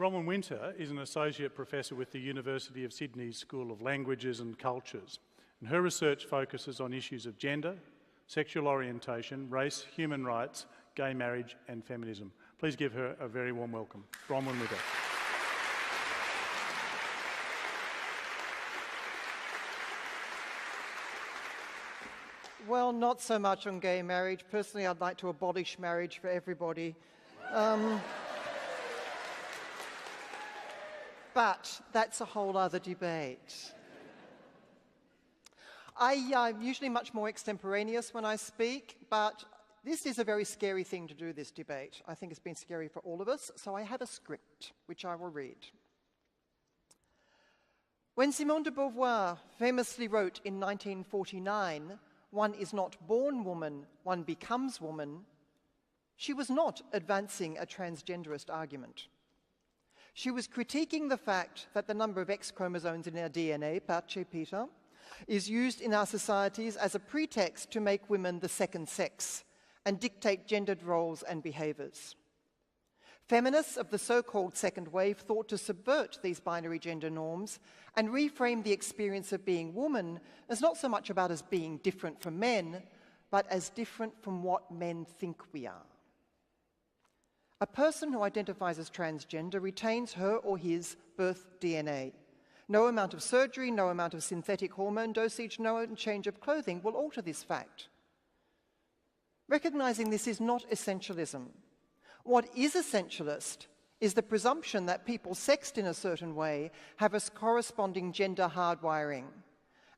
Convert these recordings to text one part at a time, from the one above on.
Bronwyn Winter is an Associate Professor with the University of Sydney's School of Languages and Cultures, and her research focuses on issues of gender, sexual orientation, race, human rights, gay marriage and feminism. Please give her a very warm welcome. Bronwyn Winter. Well, not so much on gay marriage. Personally, I'd like to abolish marriage for everybody. But that's a whole other debate. I'm usually much more extemporaneous when I speak, but this is a very scary thing to do, this debate. I think it's been scary for all of us, so I have a script, which I will read. When Simone de Beauvoir famously wrote in 1949, "One is not born woman, one becomes woman," she was not advancing a transgenderist argument. She was critiquing the fact that the number of X chromosomes in our DNA, pace Peter, is used in our societies as a pretext to make women the second sex and dictate gendered roles and behaviours. Feminists of the so-called second wave thought to subvert these binary gender norms and reframe the experience of being woman as not so much about us being different from men, but as different from what men think we are. A person who identifies as transgender retains her or his birth DNA. No amount of surgery, no amount of synthetic hormone dosage, no change of clothing will alter this fact. Recognising this is not essentialism. What is essentialist is the presumption that people sexed in a certain way have a corresponding gender hardwiring,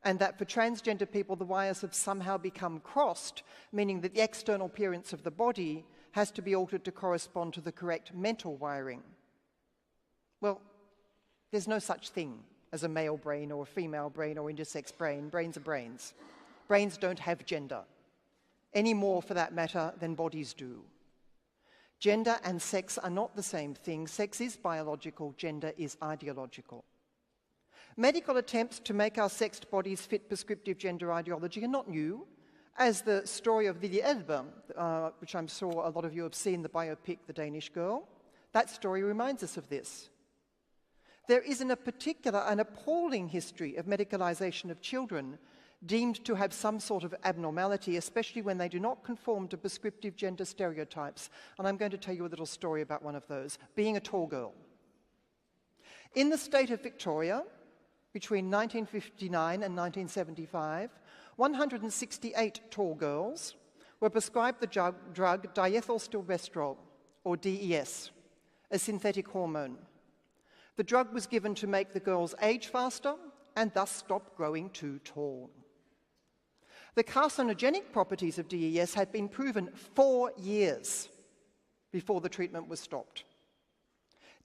and that for transgender people the wires have somehow become crossed, meaning that the external appearance of the body has to be altered to correspond to the correct mental wiring. Well, there's no such thing as a male brain or a female brain or intersex brain. Brains are brains. Brains don't have gender, any more for that matter than bodies do. Gender and sex are not the same thing. Sex is biological, gender is ideological. Medical attempts to make our sexed bodies fit prescriptive gender ideology are not new. As the story of Lily Elbe, which I'm sure a lot of you have seen, the biopic, The Danish Girl, that story reminds us of this. There is in a particular an appalling history of medicalisation of children deemed to have some sort of abnormality, especially when they do not conform to prescriptive gender stereotypes. And I'm going to tell you a little story about one of those, being a tall girl. In the state of Victoria, between 1959 and 1975, 168 tall girls were prescribed the drug diethylstilbestrol, or DES, a synthetic hormone. The drug was given to make the girls age faster and thus stop growing too tall. The carcinogenic properties of DES had been proven 4 years before the treatment was stopped.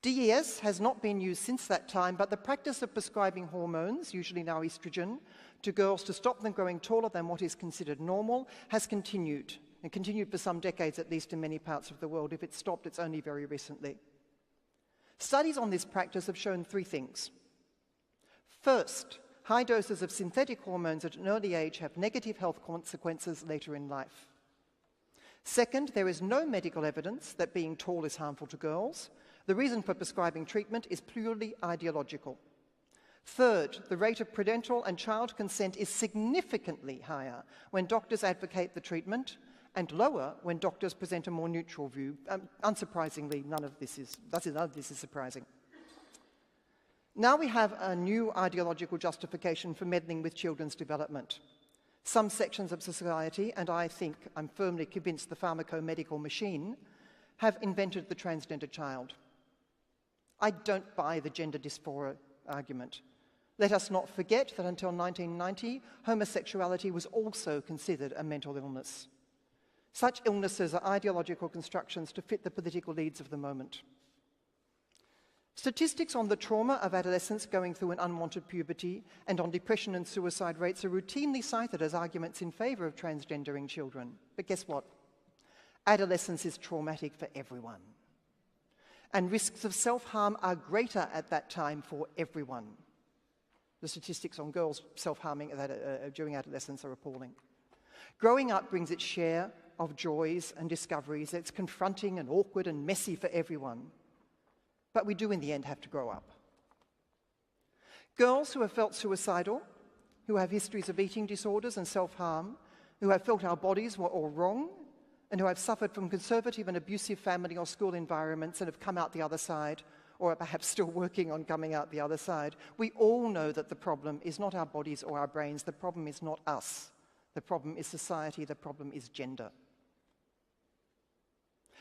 DES has not been used since that time, but the practice of prescribing hormones, usually now estrogen, to girls to stop them growing taller than what is considered normal has continued, and continued for some decades at least in many parts of the world. If it's stopped, it's only very recently. Studies on this practice have shown 3 things. First, high doses of synthetic hormones at an early age have negative health consequences later in life. Second, there is no medical evidence that being tall is harmful to girls. The reason for prescribing treatment is purely ideological. Third, the rate of parental and child consent is significantly higher when doctors advocate the treatment and lower when doctors present a more neutral view. Unsurprisingly, none of this is surprising. Now we have a new ideological justification for meddling with children's development. Some sections of society, and I'm firmly convinced the pharmaco-medical machine, have invented the transgender child. I don't buy the gender dysphoria argument. Let us not forget that until 1990, homosexuality was also considered a mental illness. Such illnesses are ideological constructions to fit the political needs of the moment. Statistics on the trauma of adolescents going through an unwanted puberty and on depression and suicide rates are routinely cited as arguments in favour of transgendering children. But guess what? Adolescence is traumatic for everyone. And risks of self-harm are greater at that time for everyone. The statistics on girls self-harming during adolescence are appalling. Growing up brings its share of joys and discoveries. It's confronting and awkward and messy for everyone. but we do in the end have to grow up. Girls who have felt suicidal, who have histories of eating disorders and self-harm, who have felt our bodies were all wrong, and who have suffered from conservative and abusive family or school environments and have come out the other side, or are perhaps still working on coming out the other side, we all know that the problem is not our bodies or our brains. The problem is not us. The problem is society. The problem is gender.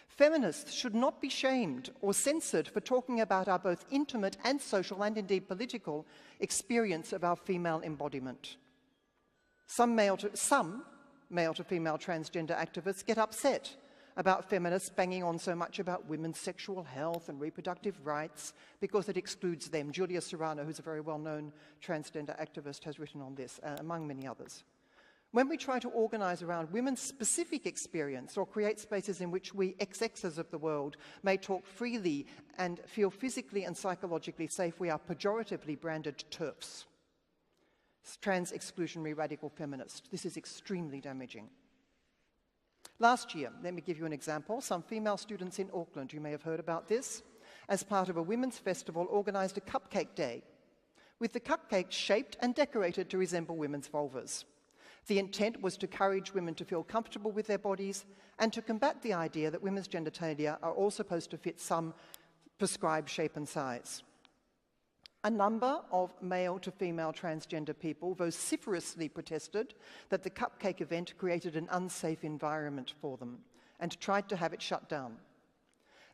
Feminists should not be shamed or censored for talking about our both intimate and social and indeed political experience of our female embodiment. Some male to female transgender activists get upset about feminists banging on so much about women's sexual health and reproductive rights because it excludes them. Julia Serrano, who's a very well-known transgender activist, has written on this, among many others. When we try to organise around women's specific experience or create spaces in which we XXs of the world may talk freely and feel physically and psychologically safe, we are pejoratively branded TERFs, trans-exclusionary radical feminists. This is extremely damaging. Last year, let me give you an example, some female students in Auckland, you may have heard about this, as part of a women's festival organised a cupcake day, with the cupcakes shaped and decorated to resemble women's vulvas. The intent was to encourage women to feel comfortable with their bodies and to combat the idea that women's genitalia are all supposed to fit some prescribed shape and size. A number of male to female transgender people vociferously protested that the cupcake event created an unsafe environment for them and tried to have it shut down.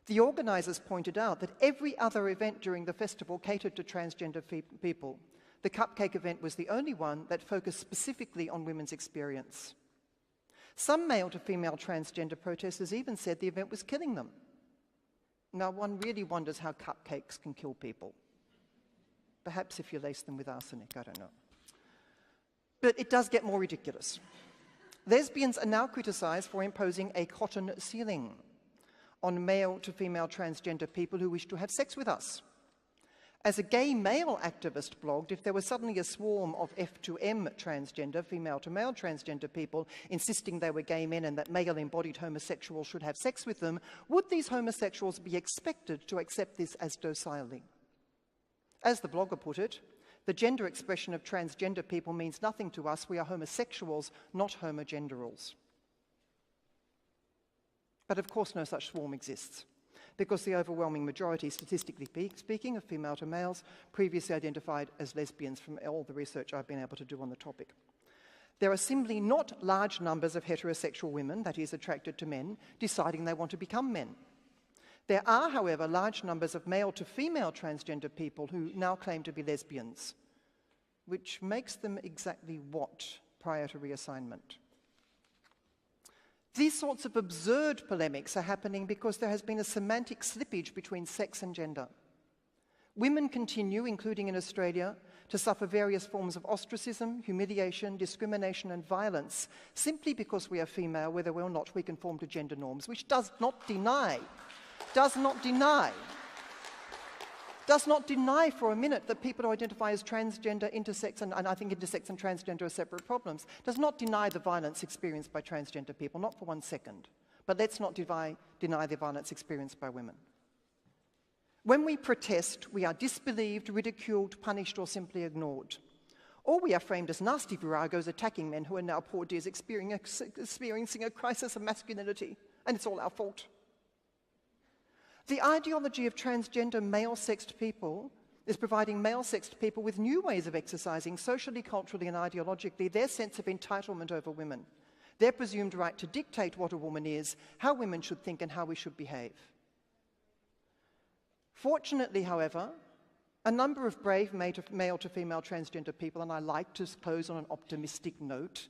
The organisers pointed out that every other event during the festival catered to transgender people. The cupcake event was the only one that focused specifically on women's experience. Some male to female transgender protesters even said the event was killing them. Now, one really wonders how cupcakes can kill people. Perhaps if you lace them with arsenic, I don't know. But it does get more ridiculous. Lesbians are now criticised for imposing a cotton ceiling on male to female transgender people who wish to have sex with us. As a gay male activist blogged, if there was suddenly a swarm of F2M transgender, female to male transgender people, insisting they were gay men and that male-embodied homosexuals should have sex with them, would these homosexuals be expected to accept this as docilely? As the blogger put it, the gender expression of transgender people means nothing to us. We are homosexuals, not homogenderals. But of course no such swarm exists, because the overwhelming majority, statistically speaking, of female to males previously identified as lesbians from all the research I've been able to do on the topic. There are simply not large numbers of heterosexual women, that is, attracted to men, deciding they want to become men. There are, however, large numbers of male to female transgender people who now claim to be lesbians, which makes them exactly what prior to reassignment? These sorts of absurd polemics are happening because there has been a semantic slippage between sex and gender. Women continue, including in Australia, to suffer various forms of ostracism, humiliation, discrimination and violence simply because we are female, whether or not we conform to gender norms, which does not deny for a minute that people who identify as transgender, intersex, and I think intersex and transgender are separate problems, does not deny the violence experienced by transgender people, not for 1 second. But let's not deny the violence experienced by women. When we protest, we are disbelieved, ridiculed, punished, or simply ignored. Or we are framed as nasty viragos attacking men who are now, poor dears, experiencing a crisis of masculinity, and it's all our fault. The ideology of transgender male-sexed people is providing male-sexed people with new ways of exercising socially, culturally and ideologically their sense of entitlement over women, their presumed right to dictate what a woman is, how women should think and how we should behave. Fortunately, however, a number of brave male to female transgender people, and I like to close on an optimistic note,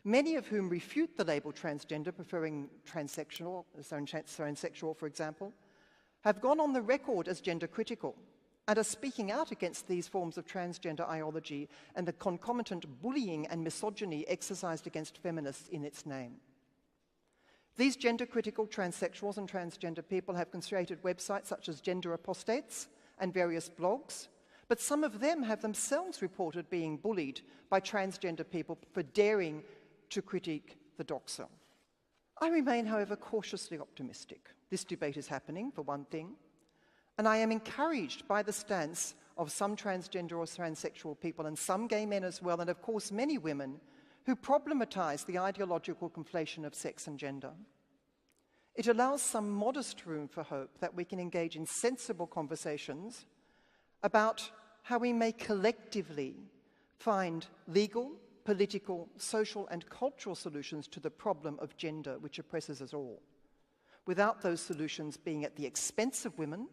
many of whom refute the label transgender, preferring transsexual, for example, have gone on the record as gender critical and are speaking out against these forms of transgender ideology and the concomitant bullying and misogyny exercised against feminists in its name. These gender critical transsexuals and transgender people have created websites such as Gender Apostates and various blogs, but some of them have themselves reported being bullied by transgender people for daring to critique the doxer. I remain, however, cautiously optimistic. This debate is happening, for one thing. And I am encouraged by the stance of some transgender or transsexual people and some gay men as well, and of course many women, who problematise the ideological conflation of sex and gender. It allows some modest room for hope that we can engage in sensible conversations about how we may collectively find legal, political, social and cultural solutions to the problem of gender which oppresses us all, without those solutions being at the expense of women,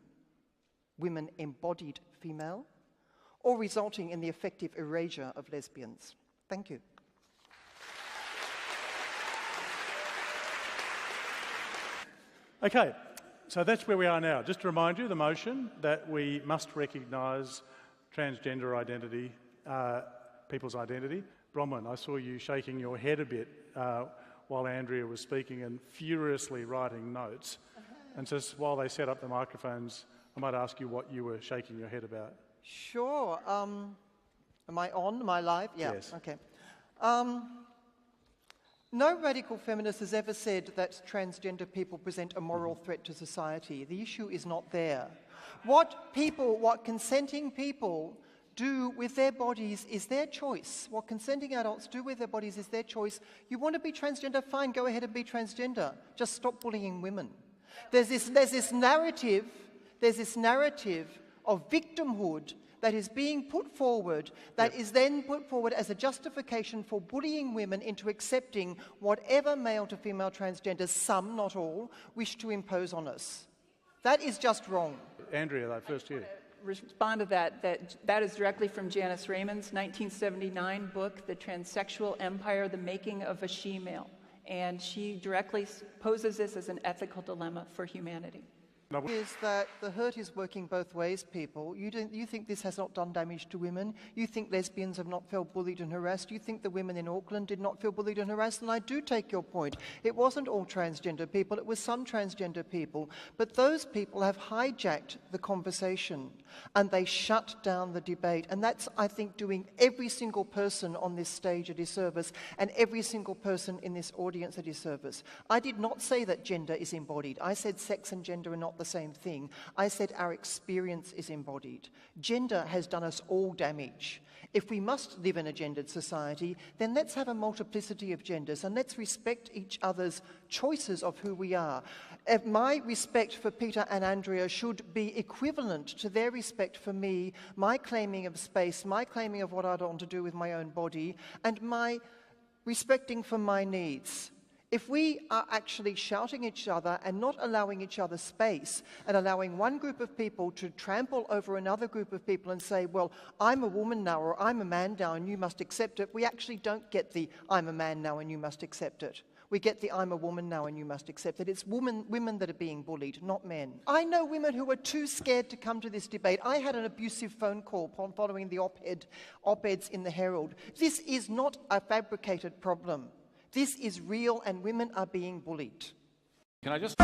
women embodied female, or resulting in the effective erasure of lesbians. Thank you. Okay, so that's where we are now. Just to remind you, the motion that we must recognise transgender identity, people's identity. Bronwyn, I saw you shaking your head a bit while Andrea was speaking and furiously writing notes. And just while they set up the microphones, I might ask you what you were shaking your head about. Sure. Am I on? Am I live? Yeah. Yes. Okay. No radical feminist has ever said that transgender people present a moral threat to society. The issue is not there. What consenting people do with their bodies is their choice. What consenting adults do with their bodies is their choice. You want to be transgender? Fine, go ahead and be transgender. Just stop bullying women. There's this narrative of victimhood that is being put forward, that is then put forward as a justification for bullying women into accepting whatever male to female transgenders, some, not all, wish to impose on us. That is just wrong. Andrea, though, first you. Respond to that is directly from Janice Raymond's 1979 book, The Transsexual Empire, The Making of a She-Male. And she directly poses this as an ethical dilemma for humanity. Is that the hurt is working both ways, people. You think this has not done damage to women. You think lesbians have not felt bullied and harassed. You think the women in Auckland did not feel bullied and harassed. And I do take your point. It wasn't all transgender people. It was some transgender people. But those people have hijacked the conversation and they shut down the debate. And that's, I think, doing every single person on this stage a disservice and every single person in this audience a disservice. I did not say that gender is embodied. I said sex and gender are not the same thing. I said our experience is embodied. Gender has done us all damage. If we must live in a gendered society, then let's have a multiplicity of genders and let's respect each other's choices of who we are. My respect for Peter and Andrea should be equivalent to their respect for me, my claiming of space, my claiming of what I want to do with my own body, and my respecting for my needs. If we are actually shouting at each other and not allowing each other space and allowing one group of people to trample over another group of people and say, well, I'm a woman now or I'm a man now and you must accept it, we actually don't get the I'm a man now and you must accept it. We get the I'm a woman now and you must accept it. It's women that are being bullied, not men. I know women who are too scared to come to this debate. I had an abusive phone call following the op-eds in the Herald. This is not a fabricated problem. This is real and women are being bullied. Can I just...